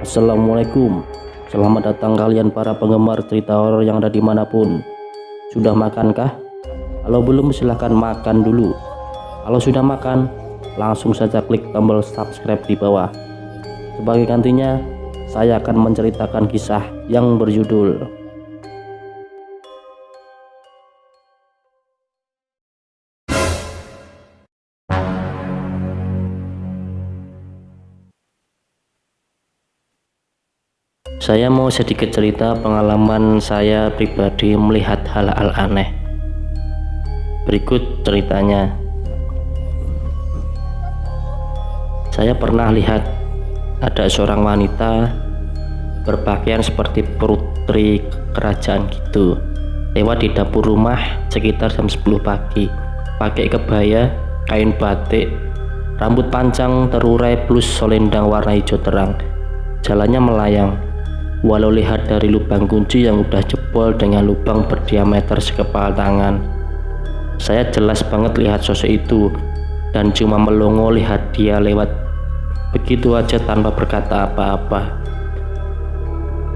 Assalamualaikum. Selamat datang kalian para penggemar cerita horor yang ada dimanapun. Sudah makankah? Kalau belum silahkan makan dulu. Kalau sudah makan, langsung saja klik tombol subscribe di bawah. Sebagai gantinya, saya akan menceritakan kisah yang berjudul Saya mau sedikit cerita pengalaman saya pribadi melihat hal-hal aneh. Berikut ceritanya. Saya pernah lihat ada seorang wanita berpakaian seperti putri kerajaan gitu, lewat di dapur rumah sekitar jam 10 pagi, pakai kebaya, kain batik, rambut panjang terurai plus selendang warna hijau terang. Jalannya melayang. Walau lihat dari lubang kunci yang udah jebol dengan lubang berdiameter sekepala tangan, saya jelas banget lihat sosok itu dan cuma melongo lihat dia lewat begitu aja tanpa berkata apa-apa.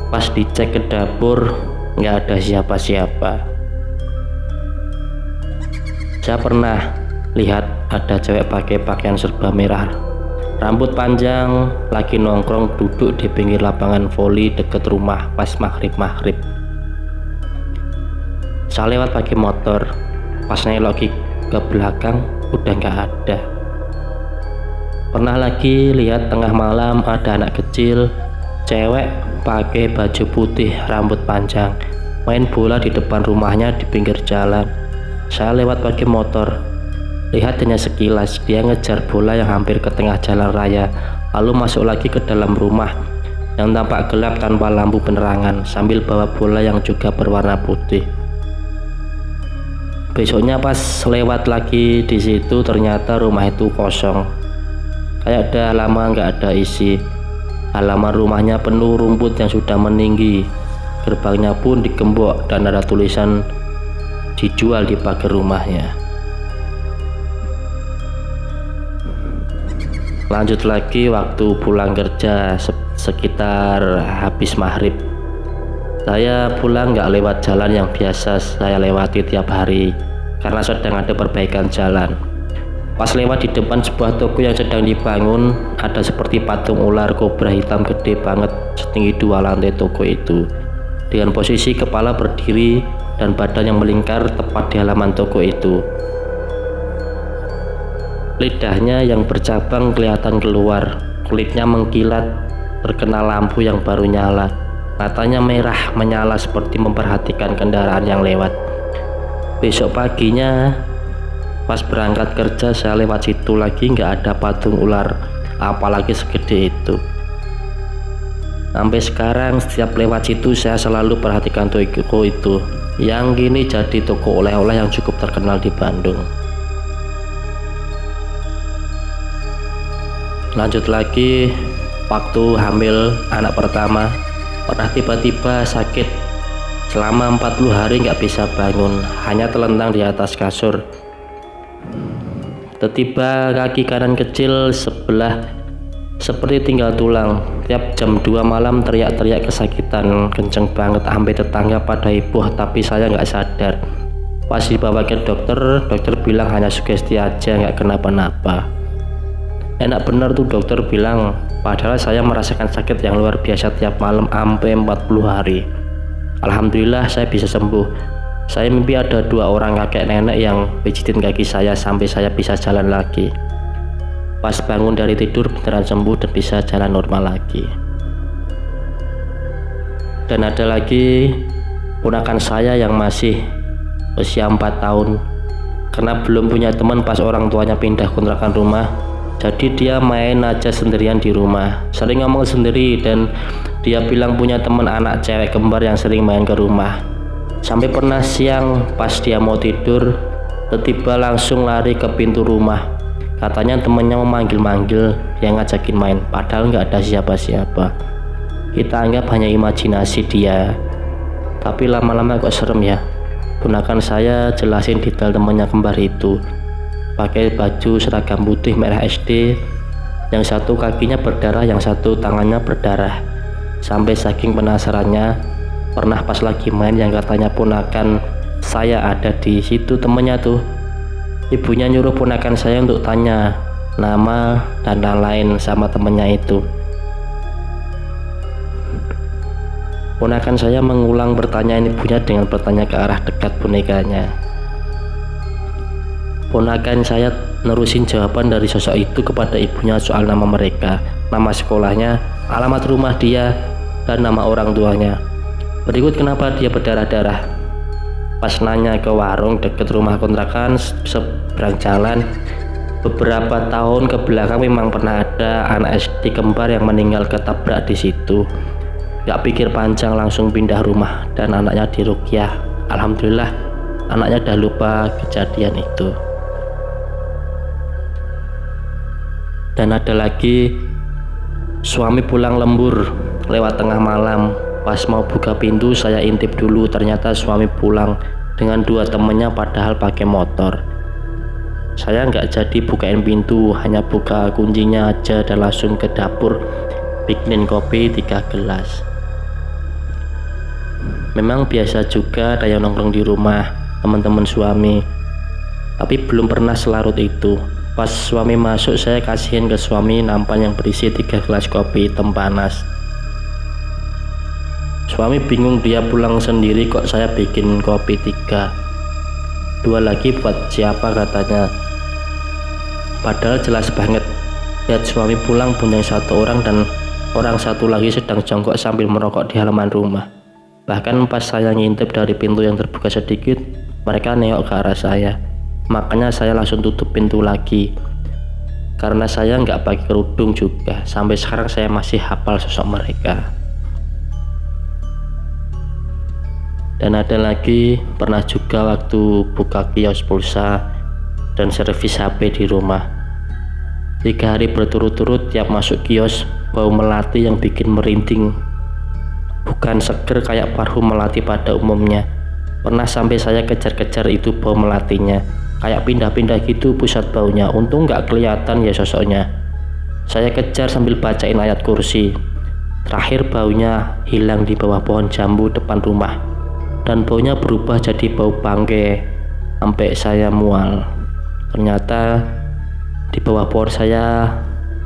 Pas dicek ke dapur, nggak ada siapa-siapa. Saya pernah lihat ada cewek pakai pakaian serba merah, rambut panjang, lagi nongkrong duduk di pinggir lapangan voli deket rumah pas maghrib. Saya lewat pakai motor, pas nengok ke belakang udah nggak ada. Pernah lagi lihat tengah malam ada anak kecil, cewek pakai baju putih, rambut panjang, main bola di depan rumahnya di pinggir jalan. Saya lewat pakai motor, lihat hanya sekilas dia ngejar bola yang hampir ke tengah jalan raya, lalu masuk lagi ke dalam rumah yang tampak gelap tanpa lampu penerangan sambil bawa bola yang juga berwarna putih. Besoknya pas lewat lagi di situ ternyata rumah itu kosong, kayak udah lama nggak ada isi. Halaman rumahnya penuh rumput yang sudah meninggi, gerbangnya pun digembok dan ada tulisan dijual di pagar rumahnya. Lanjut lagi waktu pulang kerja sekitar habis maghrib. Saya pulang nggak lewat jalan yang biasa saya lewati tiap hari karena sedang ada perbaikan jalan. Pas lewat di depan sebuah toko yang sedang dibangun, ada seperti patung ular kobra hitam gede banget setinggi 2 lantai toko itu, dengan posisi kepala berdiri dan badan yang melingkar tepat di halaman toko itu. Lidahnya yang bercabang kelihatan keluar, kulitnya mengkilat terkena lampu yang baru nyala, matanya merah menyala seperti memperhatikan kendaraan yang lewat. Besok paginya pas berangkat kerja saya lewat situ lagi, nggak ada patung ular apalagi segede itu. Sampai sekarang setiap lewat situ saya selalu perhatikan toko itu yang kini jadi toko oleh-oleh yang cukup terkenal di Bandung. Lanjut lagi, waktu hamil anak pertama pernah tiba-tiba sakit selama 40 hari nggak bisa bangun, hanya telentang di atas kasur. Tiba-tiba kaki kanan kecil sebelah seperti tinggal tulang. Tiap jam 2 malam teriak-teriak kesakitan kenceng banget, sampai tetangga pada heboh, tapi saya nggak sadar. Pas dibawa ke dokter bilang hanya sugesti aja, nggak kenapa-napa. Enak bener tuh dokter bilang, padahal saya merasakan sakit yang luar biasa tiap malam sampai 40 hari. Alhamdulillah saya bisa sembuh. Saya mimpi ada 2 orang kakek nenek yang pijitin kaki saya sampai saya bisa jalan lagi. Pas bangun dari tidur beneran sembuh dan bisa jalan normal lagi. Dan ada lagi ponakan saya yang masih usia 4 tahun, karena belum punya teman pas orang tuanya pindah kontrakan rumah, jadi dia main aja sendirian di rumah, sering ngomong sendiri, dan dia bilang punya teman anak cewek kembar yang sering main ke rumah. Sampai pernah siang pas dia mau tidur, tiba-tiba langsung lari ke pintu rumah. Katanya temennya memanggil-manggil, dia ngajakin main, padahal nggak ada siapa-siapa. Kita anggap hanya imajinasi dia, tapi lama-lama kok serem ya. Ponakan saya jelasin detail temannya kembar itu, pakai baju seragam putih merah SD, yang satu kakinya berdarah, yang satu tangannya berdarah. Sampai saking penasarannya, pernah pas lagi main yang katanya ponakan saya ada di situ temennya tuh, ibunya nyuruh ponakan saya untuk tanya nama dan lain-lain sama temennya itu. Ponakan saya mengulang pertanyaan ibunya dengan bertanya ke arah dekat bonekanya. Ponakan saya nerusin jawaban dari sosok itu kepada ibunya soal nama mereka, nama sekolahnya, alamat rumah dia, dan nama orang tuanya. Berikut kenapa dia berdarah-darah. Pas nanya ke warung deket rumah kontrakan seberang jalan, beberapa tahun ke belakang memang pernah ada anak SD kembar yang meninggal ketabrak di situ. Gak pikir panjang langsung pindah rumah dan anaknya diruqyah. Alhamdulillah anaknya udah lupa kejadian itu. Dan ada lagi, suami pulang lembur lewat tengah malam. Pas mau buka pintu saya intip dulu, ternyata suami pulang dengan 2 temennya padahal pakai motor. Saya nggak jadi bukain pintu, hanya buka kuncinya aja dan langsung ke dapur bikinin kopi 3 gelas. Memang biasa juga ada yang nongkrong di rumah teman-teman suami, tapi belum pernah selarut itu. Pas suami masuk saya kasihin ke suami nampan yang berisi 3 gelas kopi hitam panas. Suami bingung, dia pulang sendiri kok saya bikin kopi 3, 2 lagi buat siapa katanya. Padahal jelas banget lihat suami pulang punya 1 orang dan orang 1 lagi sedang jongkok sambil merokok di halaman rumah. Bahkan pas saya ngintip dari pintu yang terbuka sedikit, mereka nengok ke arah saya. Makanya saya langsung tutup pintu lagi, karena saya nggak pakai kerudung juga. Sampai sekarang saya masih hafal sosok mereka. Dan ada lagi, pernah juga waktu buka kios pulsa dan servis HP di rumah. 3 hari berturut-turut tiap masuk kios bau melati yang bikin merinding. Bukan seger kayak parfum melati pada umumnya. Pernah sampai saya kejar-kejar itu bau melatinya, kayak pindah-pindah gitu pusat baunya. Untung nggak kelihatan ya sosoknya. Saya kejar sambil bacain ayat kursi. Terakhir baunya hilang di bawah pohon jambu depan rumah, dan baunya berubah jadi bau bangke. Sampai saya mual. Ternyata di bawah pohon saya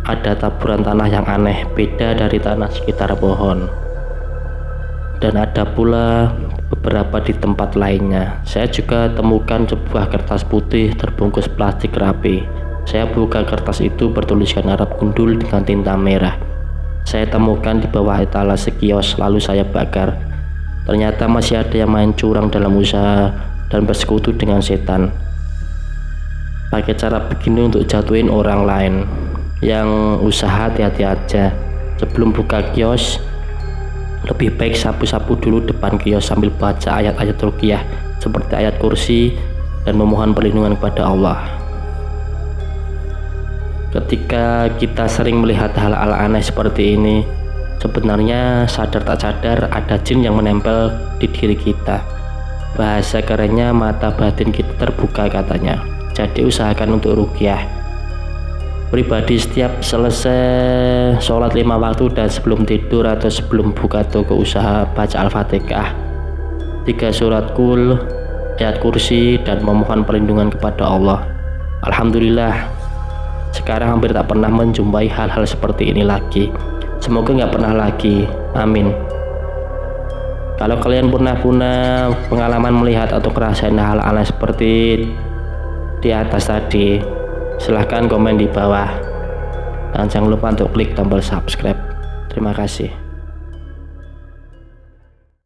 ada taburan tanah yang aneh, beda dari tanah sekitar pohon. Dan ada pula beberapa di tempat lainnya. Saya juga temukan sebuah kertas putih terbungkus plastik rapi. Saya buka kertas itu bertuliskan Arab gundul dengan tinta merah. Saya temukan di bawah etalase kios, lalu saya bakar. Ternyata masih ada yang main curang dalam usaha dan bersekutu dengan setan. Pakai cara begini untuk jatuhin orang lain. Yang usaha hati-hati aja. Sebelum buka kios, lebih baik sapu-sapu dulu depan kios sambil baca ayat-ayat ruqyah seperti ayat kursi dan memohon perlindungan kepada Allah. Ketika kita sering melihat hal-hal aneh seperti ini, sebenarnya sadar tak sadar ada jin yang menempel di diri kita. Bahasa kerennya mata batin kita terbuka katanya. Jadi usahakan untuk ruqyah. Pribadi setiap selesai sholat 5 waktu dan sebelum tidur atau sebelum buka toko usaha, baca Al-Fatihah, 3 surat Qul, ayat kursi, dan memohon perlindungan kepada Allah. Alhamdulillah sekarang hampir tak pernah menjumpai hal-hal seperti ini lagi. Semoga nggak pernah lagi, amin. Kalau kalian pernah punya pengalaman melihat atau ngerasain hal aneh seperti di atas tadi, silahkan komen di bawah dan jangan lupa untuk klik tombol subscribe. Terima kasih.